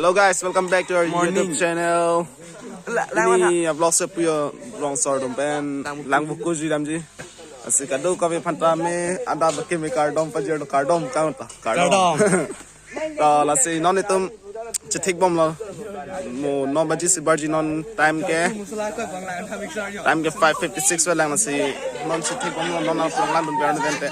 Hello guys, welcome back to our YouTube channel. Ini vlog se puyo vlog sor dom pen langvoku ji dam ji. Asi kado kabe phanta me anda bakke me cardom pajer cardom kaunta cardom. Ta la se non itum chithik bom lo mo 9 baji se barji non time ke 5:56 wa lang si non chithik bom lo non na lang dum bern dente.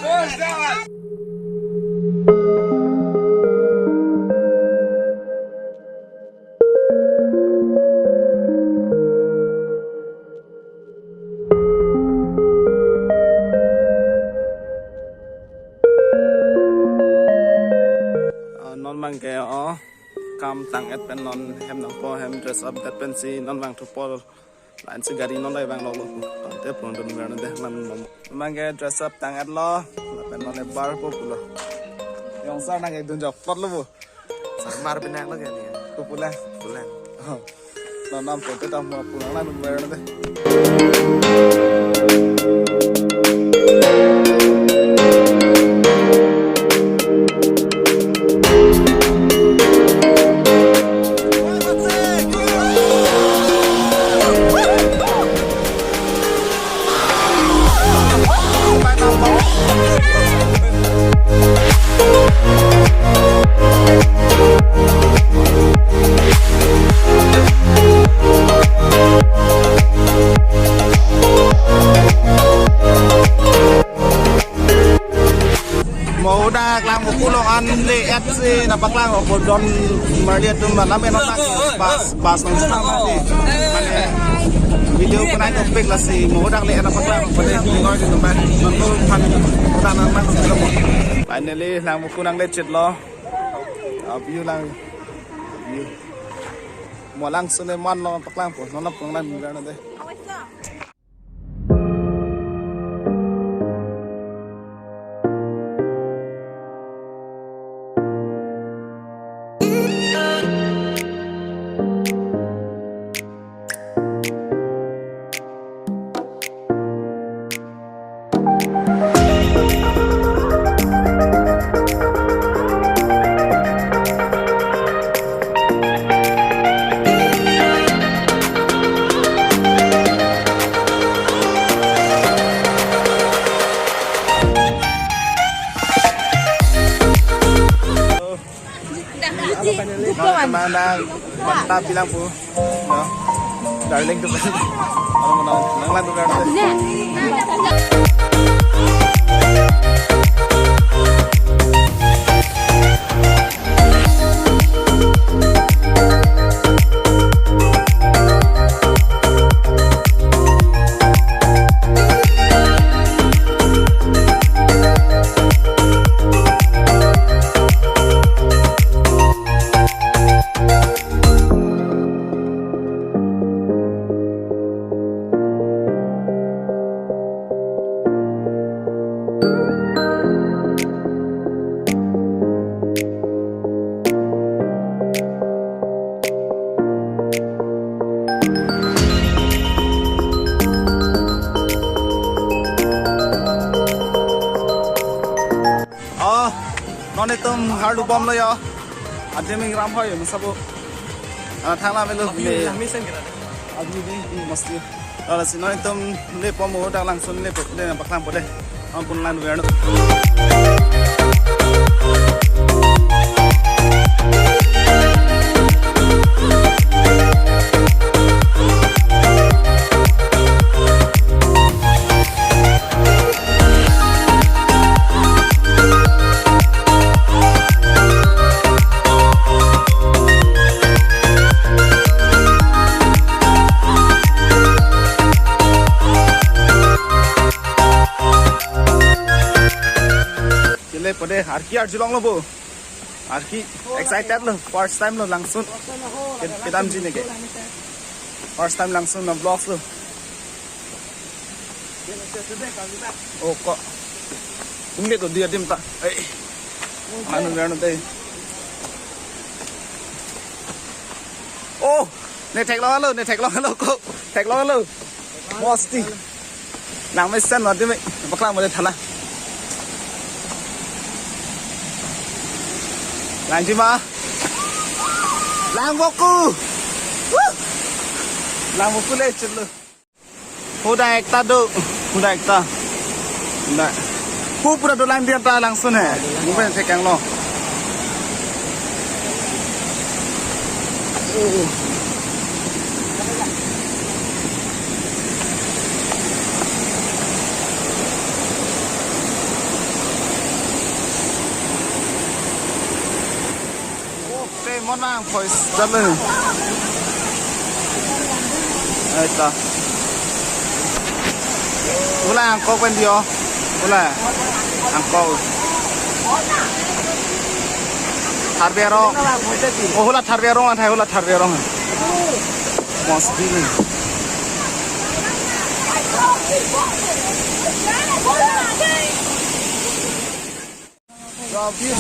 Non mang ke kam tang et pen non hem nang po hem dress up that pen si non mang to pol lain si gari non dai bang lo ton te pon don ber de man mang ke dress up tang et lo pen non le bar po pulo yong sa nang e dun jok pot lo bu mar benak lo ke ni ko pulan non nam po te tam mo pulang lan ber de mau dah langvoku lo an le FC na paklang ko don marliat tum na me no pas nang sama ni mane video ko na ko pek la si mau dah le na paklang ko le ni ngoi tum ba non ko phan ta na man ko mo finally langvoku nang le chit lo view lang view mo lang Suleman lo paklang ko non na pang lan ga na de Mana mantap bilang po, no, darling tuh, kalau mau nang lan tuh non itu hardu bom lo ya, ada yang ram hoy, musabu, thang lah melu, abis ini mesti, kalau si non itu le bom mau dah langsung le baklang boleh, ampun lan berano. Pada Arki Arjulong lo bu, Arki excited lo, first time lo langsung kita amji nih ke, first time langsung na vlogs lo. Oh kok, ini tuh dia tim tak, anu deh. Oh, nih tek lo kok, tek lo, mesti, nang mesin nanti mek, bakal mau deh Lanjut mah. LANGVOKU LANGVOKU le chulu huda ekta do huda ekta na pu pura do lang dia ta langsung hai mungkin sekang lo món ăn phải rất là đây ta ula ăn câu bên dio ula ăn câu thar berong ula thar berong ăn thay ula thar berong must be view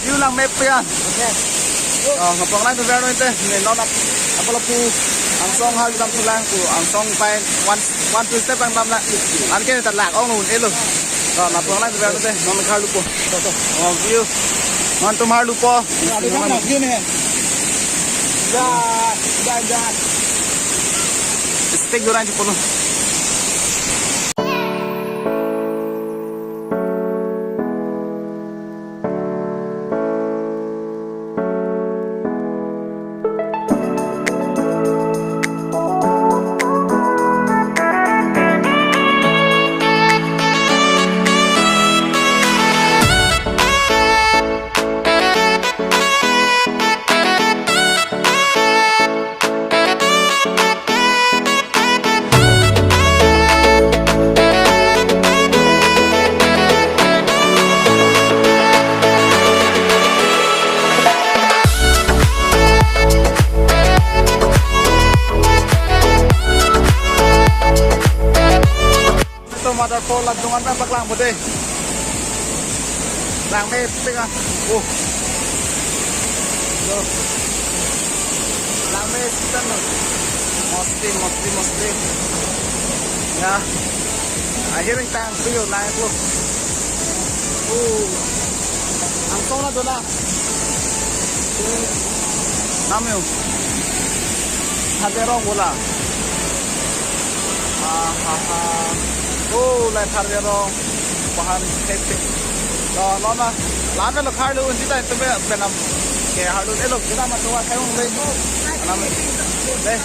view lang map yan ngapang lang tuwer ito non apa pu ang song hal dam tulang ku ang song pai one two step ang dam la an ke ta lak ong nun elo ngapang lang tuwer ito non khar lu po view non tumhar lu po view ne ja stick duran ji polo waterfall là trung an bắc lang một đây lang mê tinh à lang mê chân rồi mesti ya akhirnya tang video naik lu langsung lah dona namanya ada orang bola lại thằng kia rồi, bahan hết rồi nó là làm cái lục hai luôn chứ đây tôi bây làm kẻ hai luôn đấy lục chúng ta mà tôi thấy không đây làm đây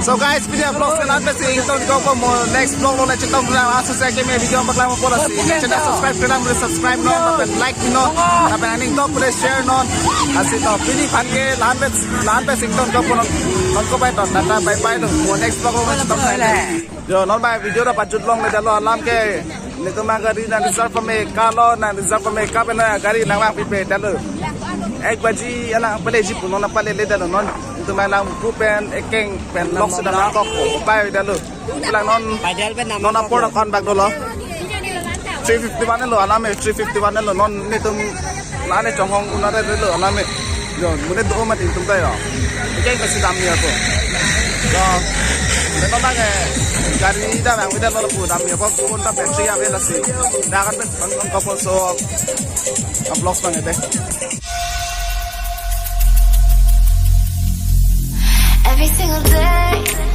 So guys, video vlog selan besi kita go for more next vlog lo na chitong na asosiasi kami video baklang mo pala si channel subscribe no tapen like no tapen aning to please share no asito pili phange lan besi sington go for non ko bai ton tata bye bye lo next vlog lo na chitong na yo non bai video da pachut long le dalo alam ke ni to ma gari na reserve for me kalo na reserve for me ka na gari lang lang pipe dalo ek baji ala pale ji puno na pale le dalo non tu mai lang pu pen ekeng pen lock sudah nakok pai dalu pulang non apor kon bag dolo 351 lo alame 351 lo non ni tum lane chonghong una re lo alame yo mune do ma tin tum dai ro ekeng kasi dam ni ko so nó đang gari da bang vida lo pu dam ni ko kon ta battery ave la si da kan pen ko so vlogs bang ete every single day.